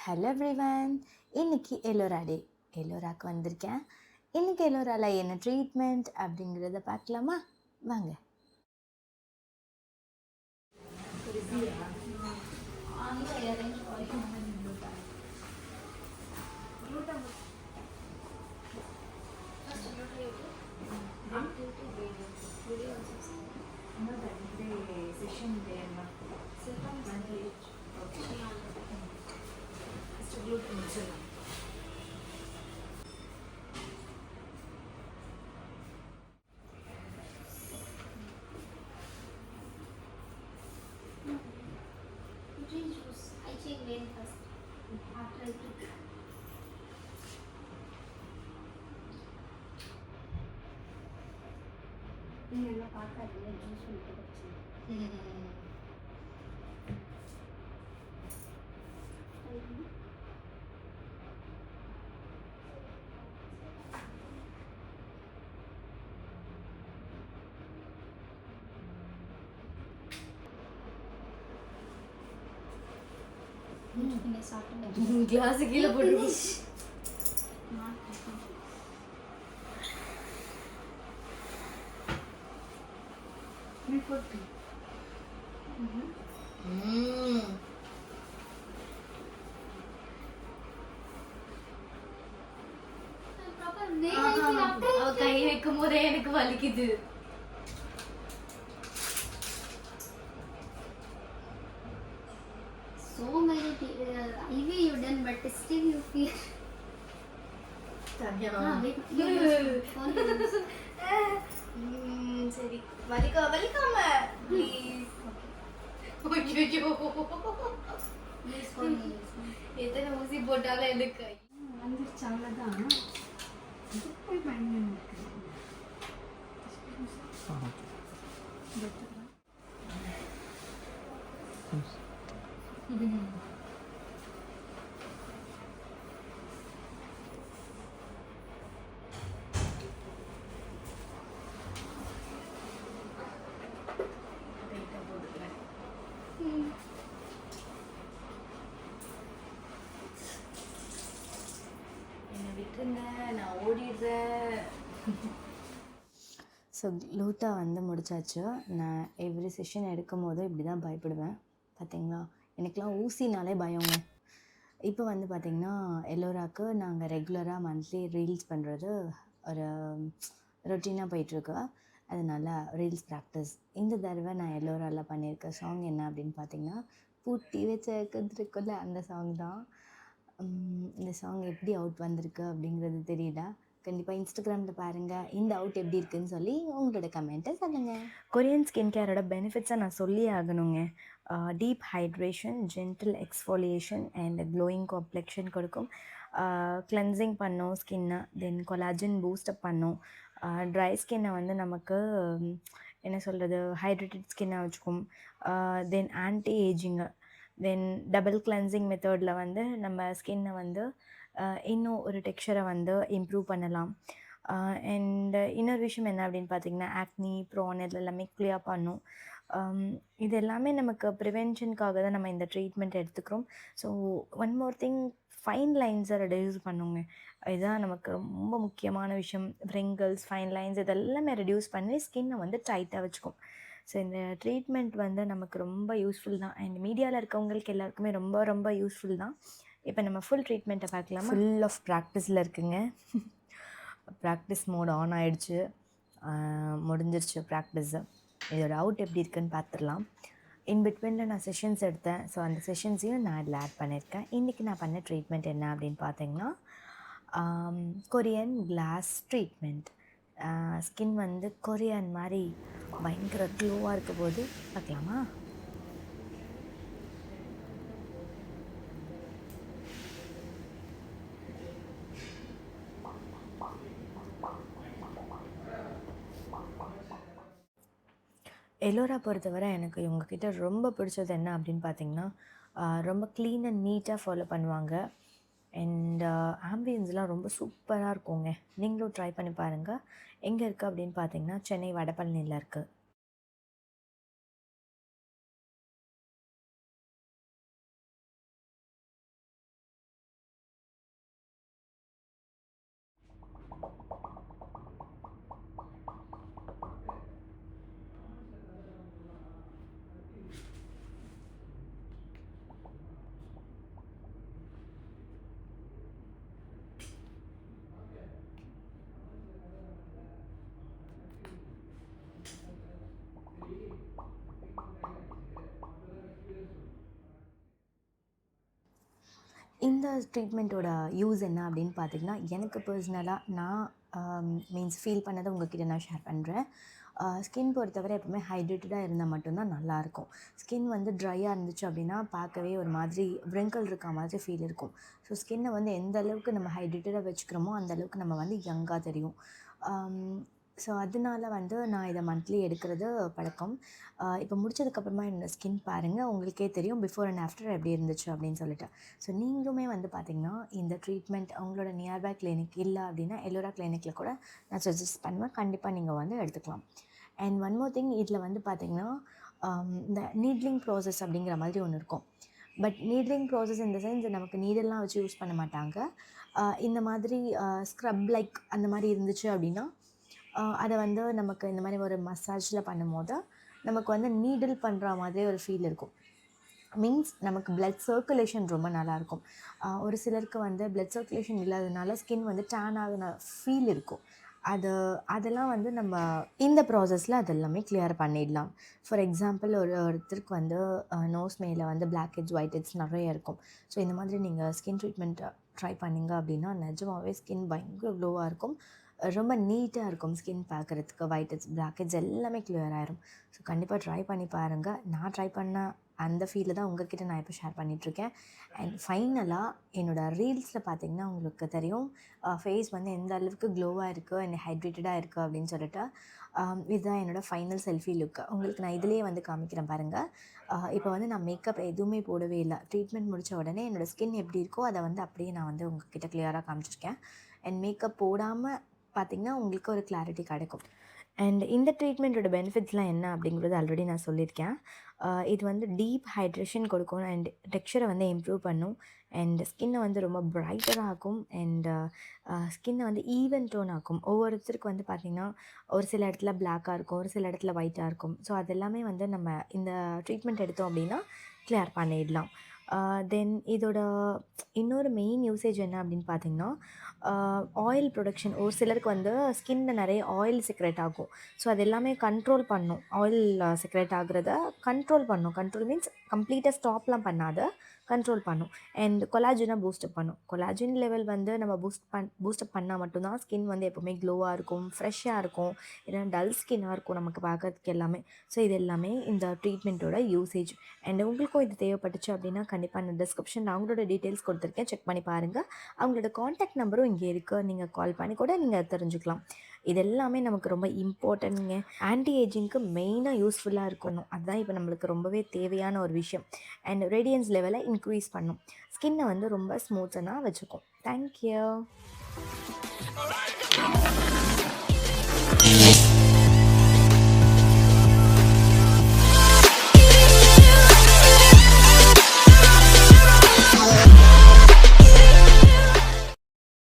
Hello everyone. இன்னைக்கு எல்லோரா டே. எல்லோராக்கு வந்திருக்கேன். இன்னைக்கு எல்லோரால என்ன ட்ரீட்மெண்ட் அப்படிங்கிறத பார்க்கலாமா? வாங்க. Drink juice. I check vein first. After I took. நீங்க பார்க்காதீங்க ஜூஸ் விட்டு நீங்க சாப்பிட்டு கிளாஸ் கீழே போட்டு அவ கை வைக்கும் போதே எனக்கு வலிக்குது. so many IV you done but still you feel சரி வலிக்காம ப்ளீஸ். எத்தனை ஊசி போட்டாலும் எனக்கு வந்துருச்சு அவ்வளோதான். போய் பயன் என்னை விட்டுருங்க, நான் ஓடிடுறேன். ஸோ லூட்டா வந்து முடிச்சாச்சு. நான் எவ்ரி செஷன் எடுக்கும் போது இப்படி தான் பயப்படுவேன். பார்த்தீங்களா, எனக்கெலாம் ஊசினாலே பயங்க. இப்போ வந்து பார்த்திங்கன்னா எல்லோராக்கு நாங்கள் ரெகுலராக மந்த்லி ரீல்ஸ் பண்ணுறது ஒரு ரொட்டீனாக போயிட்டுருக்கு. அதனால் ரீல்ஸ் ப்ராக்டிஸ் இந்த தடவை நான் எல்லோராவில் பண்ணியிருக்க சாங் என்ன அப்படின்னு பார்த்திங்கன்னா, பூட்டி வச்ச கதிருக்குள்ள அந்த சாங் தான். இந்த சாங் எப்படி அவுட் வந்திருக்கு அப்படிங்கிறது தெரியல. கண்டிப்பாக இன்ஸ்டாகிராமில் பாருங்கள் இந்த அவுட் எப்படி இருக்குன்னு சொல்லி உங்களோட கமெண்ட்டை சொல்லுங்கள். கொரியன் ஸ்கின் கேரோட பெனிஃபிட்ஸை நான் சொல்லி ஆகணுங்க. Deep hydration, gentle exfoliation and glowing complexion கொடுக்கும். கிளென்சிங் பண்ணும் ஸ்கின்னை. தென் கொலாஜன் பூஸ்டப் பண்ணும். ட்ரை ஸ்கின்னை வந்து நமக்கு என்ன சொல்கிறது, ஹைட்ரேட்டட் ஸ்கின்னாக வச்சுக்கும். Then anti ageing. Then double cleansing மெத்தடில் வந்து நம்ம ஸ்கின்னை வந்து இன்னும் ஒரு டெக்ஸ்சரை வந்து இம்ப்ரூவ் பண்ணலாம். அண்ட் இன்னொரு விஷயம் என்ன அப்படின்னு பார்த்திங்கன்னா, ஆக்னி, ப்ரான் இது எல்லாமே கிளியர் பண்ணும். இது எல்லாமே நமக்கு ப்ரிவென்ஷனுக்காக தான் நம்ம இந்த ட்ரீட்மெண்ட் எடுத்துக்கிறோம். So one more thing, fine லைன்ஸை ரெடியூஸ் பண்ணுங்க. இதுதான் நமக்கு ரொம்ப முக்கியமான விஷயம். ரிங்கிள்ஸ், ஃபைன் லைன்ஸ் இதெல்லாமே ரெடியூஸ் பண்ணி ஸ்கின்னை வந்து டைட்டாக வச்சுக்கும். ஸோ இந்த ட்ரீட்மெண்ட் வந்து நமக்கு ரொம்ப யூஸ்ஃபுல் தான். அண்ட் மீடியாவில் இருக்கவங்களுக்கு எல்லாருக்குமே ரொம்ப ரொம்ப யூஸ்ஃபுல் தான். இப்போ நம்ம ஃபுல் ட்ரீட்மெண்ட்டை பார்க்கலாம். ஃபுல் ஆஃப் ப்ராக்டிஸில் இருக்குங்க. ப்ராக்டிஸ் மோட் ஆன் ஆகிடுச்சு. முடிஞ்சிருச்சு ப்ராக்டிஸு. இதோட அவுட் எப்படி இருக்குன்னு பார்த்துடலாம். இன் பிட்வீனில் நான் செஷன்ஸ் எடுத்தேன். ஸோ அந்த செஷன்ஸையும் நான் இதில் ஆட் பண்ணியிருக்கேன். இன்றைக்கி நான் பண்ண ட்ரீட்மெண்ட் என்ன அப்படின்னு பார்த்தீங்கன்னா, கொரியன் கிளாஸ் ட்ரீட்மெண்ட். ஸ்கின் வந்து கொரியன் மாதிரி பயங்கர க்ளோவாக இருக்க போது பார்க்கலாமா? எல்லோரா பொறுத்தவரை எனக்கு இவங்கக்கிட்ட ரொம்ப பிடிச்சது என்ன அப்படின்னு பார்த்தீங்கன்னா, ரொம்ப க்ளீன் அண்ட் நீட்டாக ஃபாலோ பண்ணுவாங்க. அண்ட் ஆம்பியன்ஸ்லாம் ரொம்ப சூப்பராக இருக்குங்க. நீங்களும் ட்ரை பண்ணி பாருங்கள். எங்கே இருக்குது அப்படின்னு பார்த்தீங்கன்னா, சென்னை வடபழனியில் இருக்குது. இந்த ட்ரீட்மெண்ட்டோட யூஸ் என்ன அப்படின்னு பார்த்தீங்கன்னா, எனக்கு பர்சனலாக நான் மீன்ஸ் ஃபீல் பண்ணதை உங்ககிட்ட நான் ஷேர் பண்ணுறேன். ஸ்கின் பொறுத்தவரை எப்பவுமே ஹைட்ரேட்டடாக இருந்தால் மட்டும்தான் நல்லாயிருக்கும். ஸ்கின் வந்து ட்ரையாக இருந்துச்சு அப்படின்னா பார்க்கவே ஒரு மாதிரி விரிங்கிள் இருக்க மாதிரி ஃபீல் இருக்கும். ஸோ ஸ்கின்னை வந்து எந்த அளவுக்கு நம்ம ஹைட்ரேட்டடாக வச்சுக்கிறோமோ அந்த அளவுக்கு நம்ம வந்து யங்காக தெரியும். ஸோ அதனால வந்து நான் இதை மந்த்லி எடுக்கிறது பழக்கம். இப்போ முடிச்சதுக்கப்புறமா என்னோடய ஸ்கின் பாருங்கள், உங்களுக்கே தெரியும் பிஃபோர் அண்ட் ஆஃப்டர் எப்படி இருந்துச்சு அப்படின்னு சொல்லிட்டு. ஸோ நீங்களுமே வந்து பார்த்திங்கன்னா இந்த ட்ரீட்மெண்ட் உங்களோட நியர்பை கிளினிக் இல்லை அப்படின்னா எல்லோரா கிளினிக்கில் கூட நான் சஜஸ்ட் பண்ணுவேன். கண்டிப்பாக நீங்கள் வந்து எடுத்துக்கலாம். அண்ட் ஒன் மோர் திங், இதில் வந்து பார்த்திங்கன்னா இந்த நீட்லிங் ப்ராசஸ் அப்படிங்கிற மாதிரி ஒன்று இருக்கும். பட் நீட்லிங் ப்ராசஸ் இந்த சென்ஸ் நமக்கு நீடெல்லாம் வச்சு யூஸ் பண்ண மாட்டாங்க. இந்த மாதிரி ஸ்க்ரப் லைக் அந்த மாதிரி இருந்துச்சு அப்படின்னா அதை வந்து நமக்கு இந்த மாதிரி ஒரு மசாஜில் பண்ணும்போது நமக்கு வந்து நீடில் பண்ணுற மாதிரி ஒரு ஃபீல் இருக்கும். மீன்ஸ் நமக்கு பிளட் சர்க்குலேஷன் ரொம்ப நல்லாயிருக்கும். ஒரு சிலருக்கு வந்து பிளட் சர்க்குலேஷன் இல்லாததுனால ஸ்கின் வந்து டேன் ஆகின ஃபீல் இருக்கும். அதெல்லாம் வந்து நம்ம இந்த ப்ராசஸில் அதெல்லாமே கிளியர் பண்ணிடலாம். ஃபார் எக்ஸாம்பிள் ஒருத்தருக்கு வந்து நோஸ் மேலே வந்து பிளாக் ஹெட்ஸ் ஒயிட் ஹெட்ஸ் நிறைய இருக்கும். ஸோ இந்த மாதிரி நீங்கள் ஸ்கின் ட்ரீட்மெண்ட் ட்ரை பண்ணிங்க அப்படின்னா நிஜமாகவே ஸ்கின் பயங்கர க்ளோவாக இருக்கும். ரொம்ப நீட்டாக இருக்கும் ஸ்கின் பார்க்குறதுக்கு. ஒயிட் ஹெட்ஸ் பிளாக் ஹெட்ஸ் எல்லாமே கிளியர் ஆயிரும். ஸோ கண்டிப்பாக ட்ரை பண்ணி பாருங்கள். நான் ட்ரை பண்ண அந்த ஃபீலை தான் உங்கள்கிட்ட நான் இப்போ ஷேர் பண்ணிகிட்ருக்கேன். அண்ட் ஃபைனலாக என்னோடய ரீல்ஸில் பார்த்திங்கன்னா உங்களுக்கு தெரியும் ஃபேஸ் வந்து எந்த அளவுக்கு க்ளோவாக இருக்குது அண்ட் ஹைட்ரேட்டடாக இருக்குது அப்படின்னு சொல்லிட்டு. இதுதான் என்னோடய ஃபைனல் செல்ஃபி லுக்கு. உங்களுக்கு நான் இதிலேயே வந்து காமிக்கிறேன் பாருங்கள். இப்போ வந்து நான் மேக்கப் எதுவுமே போடவே இல்லை. ட்ரீட்மெண்ட் முடித்த உடனே என்னோடய ஸ்கின் எப்படி இருக்கோ அதை வந்து அப்படியே நான் வந்து உங்கள்கிட்ட கிளியராக காமிச்சிருக்கேன். அண்ட் மேக்கப் போடாமல் பார்த்திங்கன்னா உங்களுக்கு ஒரு கிளாரிட்டி கிடைக்கும். அண்ட் இந்த ட்ரீட்மெண்ட்டோட பெனிஃபிட்ஸ்லாம் என்ன அப்படிங்கிறது ஆல்ரெடி நான் சொல்லியிருக்கேன். இது வந்து டீப் ஹைட்ரேஷன் கொடுக்கும் அண்ட் டெக்ஸ்சரை வந்து இம்ப்ரூவ் பண்ணும். அண்ட் ஸ்கின்னை வந்து ரொம்ப பிரைட்டராக ஆக்கும். அண்ட் ஸ்கின்னை வந்து ஈவன் டோன் ஆக்கும். ஒவ்வொருத்தருக்கு வந்து பார்த்திங்கன்னா ஒரு சில இடத்துல பிளாக்காக இருக்கும், ஒரு சில இடத்துல ஒயிட்டாக இருக்கும். ஸோ அதெல்லாமே வந்து நம்ம இந்த ட்ரீட்மெண்ட் எடுத்தோம் அப்படின்னா கிளியர் பண்ணிடலாம். தென் இதோட இன்னொரு மெயின் யூசேஜ் என்ன அப்படின்னு பார்த்திங்கன்னா ஆயில் ப்ரொடக்ஷன். ஒரு சிலருக்கு வந்து ஸ்கின்னில் நிறைய ஆயில் செக்ரேட் ஆகும். ஸோ அது எல்லாமே கண்ட்ரோல் பண்ணும். ஆயில் செக்ரேட் ஆகுறத கண்ட்ரோல் பண்ணும். கண்ட்ரோல் மீன்ஸ் கம்ப்ளீட்டாக ஸ்டாப்லாம் பண்ணாத கண்ட்ரோல் பண்ணும். அண்ட் கொலாஜனை பூஸ்டப் பண்ணும். கொலாஜின் லெவல் வந்து நம்ம பூஸ்டப் பண்ணால் மட்டும்தான் ஸ்கின் வந்து எப்போவுமே க்ளோவாக இருக்கும், ஃப்ரெஷ்ஷாக இருக்கும். ஏன்னா டல் ஸ்கின்னாக இருக்கும் நமக்கு பார்க்கறதுக்கு எல்லாமே. ஸோ இது எல்லாமே இந்த ட்ரீட்மெண்ட்டோட யூசேஜ். அண்ட் உங்களுக்கும் இது தேவைப்பட்டுச்சு அப்படின்னா கண்டிப்பாக அந்த டிஸ்கிரிப்ஷனில் அவங்களோட டீட்டெயில்ஸ் கொடுத்துருக்கேன், செக் பண்ணி பாருங்கள். அவங்களோட காண்டாக்ட் நம்பரும் இங்கே இருக்குது, நீங்கள் கால் பண்ணி கூட நீங்கள் தெரிஞ்சுக்கலாம். இது எல்லாமே நமக்கு ரொம்ப இம்பார்ட்டன்ட்ங்க. ஆன்டி ஏஜிங்க்கு மெயினாக யூஸ்ஃபுல்லாக இருக்கணும். அதுதான் இப்போ நம்மளுக்கு ரொம்பவே தேவையான ஒரு விஷயம். அண்ட் ரேடியன்ஸ் லெவலை இன்க்ரீஸ் பண்ணும். ஸ்கின்னை வந்து ரொம்ப ஸ்மூத்தனாக வச்சுக்கும். தேங்க்யூ.